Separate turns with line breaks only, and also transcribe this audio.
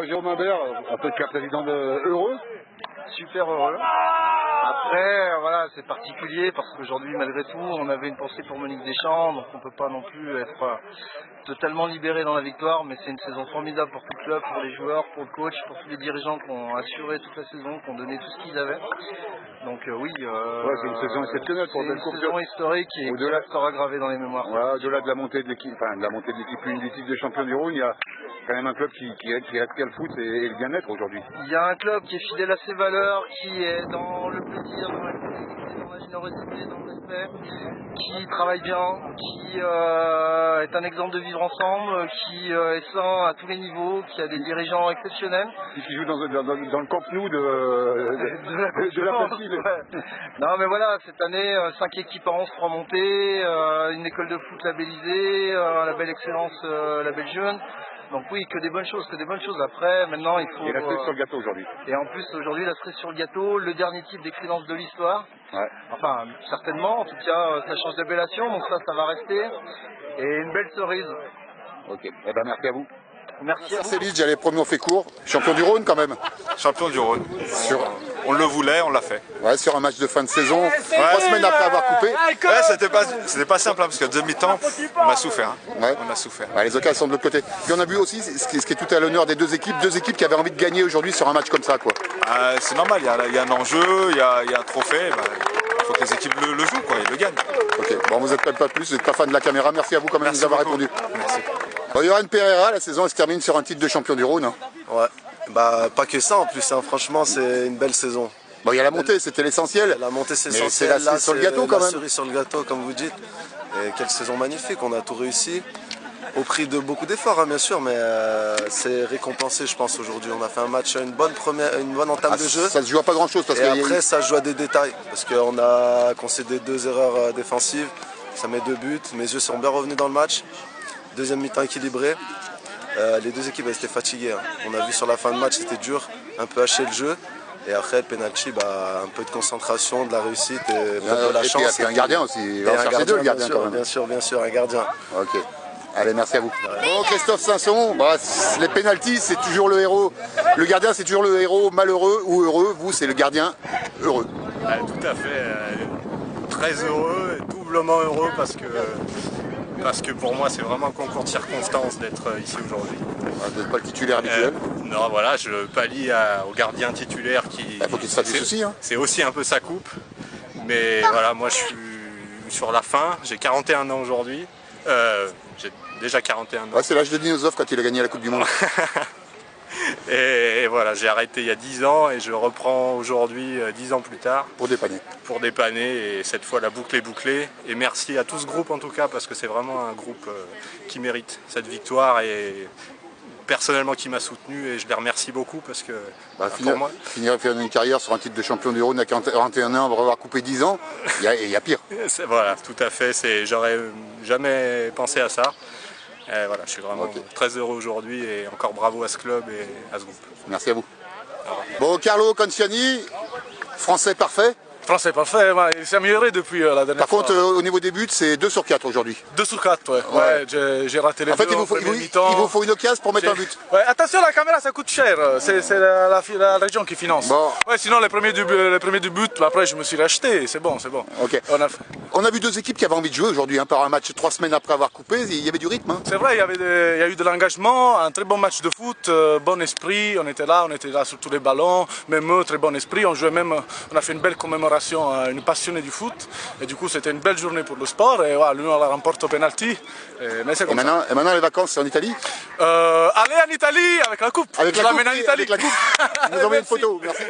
Jérôme Imbert, en tant que président heureux.
Super heureux. Après, voilà, c'est particulier parce qu'aujourd'hui, malgré tout, on avait une pensée pour Monique Deschamps, donc on ne peut pas non plus être totalement libéré dans la victoire, mais c'est une saison formidable pour tout le club, pour les joueurs, pour le coach, pour tous les dirigeants qui ont assuré toute la saison, qui ont donné tout ce qu'ils avaient. Donc oui,
c'est une saison exceptionnelle pour
une saison historique et qui sera gravée dans les mémoires.
Voilà, au-delà de la montée de l'équipe, enfin de la montée de l'équipe unique des champions du Rhône, il y a quand même un club qui respecte le foot et le bien-être aujourd'hui.
Il y a un club qui est fidèle à ses valeurs, qui est dans le plaisir, dans la collectivité, dans la générosité, dans le respect, qui travaille bien, qui est un exemple de vivre ensemble, qui est sain à tous les niveaux, qui a des dirigeants exceptionnels.
Et qui joue dans le Camp Nou de la Bastille.
Ouais. Non mais voilà, cette année, 5 équipes en 11, 3 montées, une école de foot labellisée, la belle excellence, la belle jeune. Donc oui, que des bonnes choses, Après, maintenant, il faut...
Et la cerise sur le gâteau aujourd'hui.
Et en plus, aujourd'hui, la cerise sur le gâteau, le dernier type d'excellence de l'histoire.
Ouais.
Enfin, certainement. En tout cas, ça change d'appellation, donc ça va rester. Et une belle cerise.
Ok. Eh ben, merci à vous.
Merci à vous.
Céline, j'allais premier, on fait court. Champion du Rhône quand même.
Champion du Rhône. On le voulait, on l'a fait.
Ouais, sur un match de fin de saison, 3 semaines après avoir coupé.
Ouais, c'était pas simple, hein, parce qu'à demi-temps, on a souffert. Hein. Ouais. On a souffert.
Ouais, les occasions sont de l'autre côté. Puis on a vu aussi ce qui est tout à l'honneur des deux équipes qui avaient envie de gagner aujourd'hui sur un match comme ça, quoi.
C'est normal, il y a un enjeu, il y a un trophée. Il faut que les équipes le jouent, quoi, et le gagnent.
Ok, bon, vous n'êtes peut-être pas plus, vous n'êtes pas fan de la caméra. Merci à vous quand même de nous avoir répondu.
Merci.
Bon, Yoann Pereira, la saison elle se termine sur un titre de champion du Rhône. Hein.
Ouais, pas que ça en plus, hein. Franchement c'est une belle saison.
Bon, il y a la montée, c'était l'essentiel.
La montée c'est
essentiel.
C'est
la cerise sur le gâteau quand même.
La cerise sur le gâteau comme vous dites. Et quelle saison magnifique, on a tout réussi. Au prix de beaucoup d'efforts hein, bien sûr, mais c'est récompensé je pense aujourd'hui. On a fait un match, une bonne entame de jeu.
Ça se joue à pas grand chose.
Après ça se joue à des détails. Parce qu'on a concédé 2 erreurs défensives, ça met 2 buts. Mes yeux sont bien revenus dans le match. Deuxième mi-temps équilibré. Les deux équipes étaient fatiguées. Hein. On a vu sur la fin de match, c'était dur, un peu haché le jeu. Et après, le penalty, un peu de concentration, de la réussite et de la chance.
Et puis un gardien aussi. Il va en chercher deux, le gardien quand même.
Bien sûr, un gardien.
Ok. Allez, merci à vous. Bon, Christophe Sanson, les pénaltys, c'est toujours le héros. Le gardien, c'est toujours le héros malheureux ou heureux. Vous, c'est le gardien heureux.
Tout à fait. Très heureux, doublement heureux parce que pour moi c'est vraiment un concours de circonstances d'être ici aujourd'hui.
Vous n'êtes pas le titulaire habituel.
Non, voilà, je pallie au gardien titulaire qui...
Il faut qu'il se fasse des soucis. Hein.
C'est aussi un peu sa coupe. Mais voilà, moi je suis sur la fin, j'ai 41 ans aujourd'hui. J'ai déjà 41 ans.
Ouais, c'est l'âge de Dinosov quand il a gagné la Coupe du Monde.
Et voilà, j'ai arrêté il y a 10 ans et je reprends aujourd'hui 10 ans plus tard.
Pour dépanner.
Pour dépanner, et cette fois la boucle est bouclée. Et merci à tout ce groupe en tout cas, parce que c'est vraiment un groupe qui mérite cette victoire et personnellement qui m'a soutenu, et je les remercie beaucoup parce que
finir une carrière sur un titre de champion du Rhône à 41 ans, on va avoir coupé 10 ans, il y a pire.
Voilà, tout à fait, j'aurais jamais pensé à ça. Et voilà, je suis vraiment très heureux aujourd'hui et encore bravo à ce club et à ce groupe.
Merci à vous. Bon, Carlo Conciani, français parfait.
Français parfait, il s'est amélioré depuis la dernière fois.
Par contre, au niveau des buts, c'est 2 sur 4 aujourd'hui.
2 sur 4, ouais. J'ai raté les deux.
En fait, il vous faut une occasion pour mettre un but.
Ouais, attention, la caméra, ça coûte cher. C'est la région qui finance.
Bon.
Ouais, sinon, les premiers du but, après, je me suis racheté. C'est bon.
Ok. On a vu 2 équipes qui avaient envie de jouer aujourd'hui. Par un match 3 semaines après avoir coupé, il y avait du rythme. Hein.
C'est vrai, il y a eu de l'engagement, un très bon match de foot, bon esprit. On était là sur tous les ballons, même eux, très bon esprit. On a fait une belle commémoration, une passionné du foot, et du coup c'était une belle journée pour le sport, et voilà, lui on la remporte au penalty. Mais c'est comme ça.
Et maintenant les vacances c'est en Italie.
Allez en Italie avec la coupe.
Avec la coupe. Vous envoyez une photo. Merci.